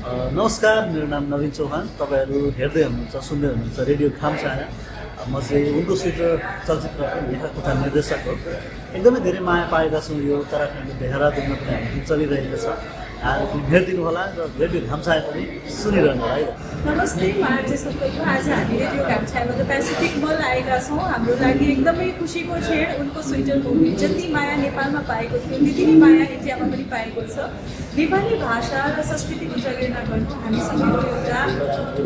नमस्कार, मेरो नाम नवीन चौहान। तपाईँहरू हेर्दै हुनुहुन्छ, सुन्दै हुनुहुन्छ रेडियो खामसाया। म चाहिँ उनको स्वीटर चलचित्रको लेखक तथा निर्देशक हो। एकदमै धेरै माया पाएका छौँ। यो उत्तराखण्ड देहरादुनमा पनि हामी चलिरहेको छ। आएर फिल्म हेरिदिनु होला र रेडियो खामसाया पनि सुनिरहनु होला है। नमस्ते, म आरजे सबैको। आज हामी रेडियो घामछायाबाट पेसिफिक मल आएका छौँ। हाम्रो लागि एकदमै खुसीको क्षण। उनको स्वेटर मुभी जति माया नेपालमा पाएको थियो त्यति नै माया इन्डियामा पनि पाएको छ। नेपाली भाषा र संस्कृतिको जगेर्ना गर्नु हामीसँग एउटा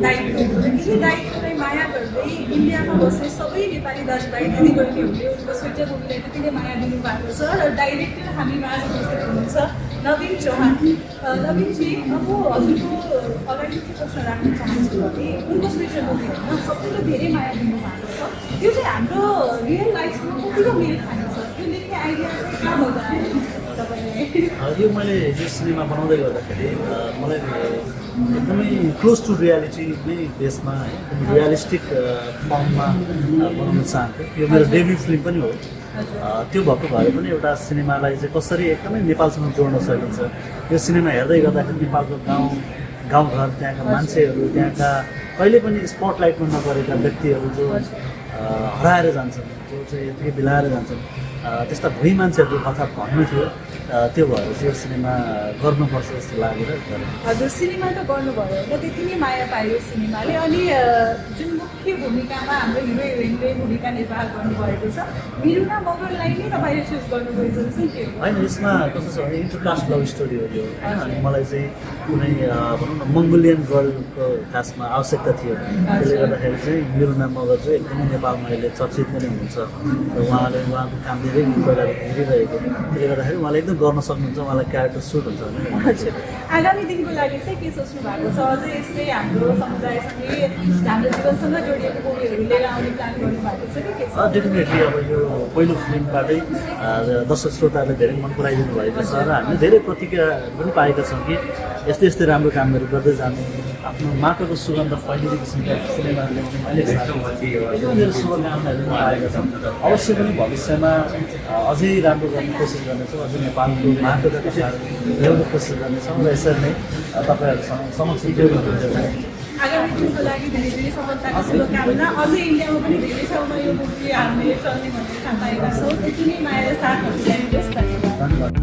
दायित्व हो र यही दायित्वलाई माया गर्दै इन्डियामा बस्ने सबै नेपाली दाजुभाइ दिदीबहिनीहरूले उनको स्वेटर मुभीलाई त्यति नै माया दिनुभएको छ र डाइरेक्टर हामी माझ उपस्थित हुनुहुन्छ नवीन चौहान। नवीनजी, अब हजुरको अगाडि के प्रश्न राख्न चाहन्छु भने उनको स्वेटर मुभी होइन सबैले धेरै माया दिनुभएको छ। त्यो चाहिँ हाम्रो रियल लाइफमा कतिको मेल खाने छ, त्यो लेख्ने आइडिया चाहिँ कहाँबाट आयो तपाईँले? यो मैले यो सिनेमा बनाउँदै गर्दाखेरि मलाई एकदमै क्लोज टु रियालिटी नै बेसमा है, रियलिस्टिक फर्ममा बनाउन चाहन्थेँ। यो मेरो डेब्यू फिल्म पनि हो। त्यो भएको भएर पनि एउटा सिनेमालाई चाहिँ कसरी एकदमै नेपालसँग जोड्न सकिन्छ। यो सिनेमा हेर्दै गर्दाखेरि नेपालको गाउँघर, त्यहाँका मान्छेहरू, त्यहाँका कहिले पनि स्पटलाइटमा नगरेका व्यक्तिहरू जो हराएर जान्छन्, जो चाहिँ यतिकै बिलाएर जान्छन्, त्यस्ता भुइँ मान्छेहरूको कथा भन्नु थियो। त्यो भएर चाहिँ यो सिनेमा गर्नुपर्छ जस्तो लागेर गरेँ। हजुर, सिनेमा त गर्नुभयो र त्यति नै माया पायो सिनेमाले। अनि जुन मुख्य भूमिकामा हाम्रो हिरो हिरोइनले भूमिका निर्वाह गर्नुभएको छ, मिरुना मगरलाई नै तपाईँले चुज गर्नुभएको जस्तो के हो? होइन, यसमा कस्तो छ भने इन्टरकास्ट लभ स्टोरी हो यो होइन। अनि मलाई चाहिँ कुनै भनौँ न मङ्गोलियन गर्लको खासमा आवश्यकता थियो। त्यसले गर्दाखेरि चाहिँ मिरुना मगर चाहिँ एकदमै नेपालमा अहिले चर्चित पनि हुनुहुन्छ र उहाँको काम धेरै पहिला हेरिरहेको। त्यसले गर्दाखेरि उहाँले एकदम गर्न सक्नुहुन्छ, उहाँलाई क्यारेक्टर सुट हुन्छ भने। हजुर, आगामी दिनको लागि चाहिँ के सोच्नु भएको छ? अझै यस्तै हाम्रो समुदायसँगै हाम्रो जीवनसँग जोडिएको मुभीहरू लिएर आउने प्लान गर्नुभएको छ कि के छ? डेफिनेटली अब यो पहिलो फिल्मबाटै दर्शक श्रोताहरूले धेरै मन पराइदिनु भएको छ र हामीले धेरै प्रतिक्रिया पनि पाएका छौँ कि यस्तै यस्तै राम्रो कामहरू गर्दै जानु, आफ्नो माटोको सुगन्ध फैलिने किसिमका सिनेमाहरूले अनेक यो मेरो शुभकामनाहरू पाएका छौँ। अवश्य पनि भविष्यमा अझै राम्रो गर्ने कोसिस गर्नेछौँ, अझै नेपालको माटोका कथाहरू ल्याउने कोसिस गर्नेछौँ र यसरी नै तपाईँहरूसँग समक्ष ल्याउने आगामी दिनको लागि धेरै धेरै सफलताको शुभकामना। अझै इन्डियामा पनि धेरै ठाउँमा यो मुभी हामीले चल्ने भनेर थाहा पाएका छौँ। त्यति नै माया र साथहरू ल्याइदिनुहोस्। धन्यवाद। धन्यवाद।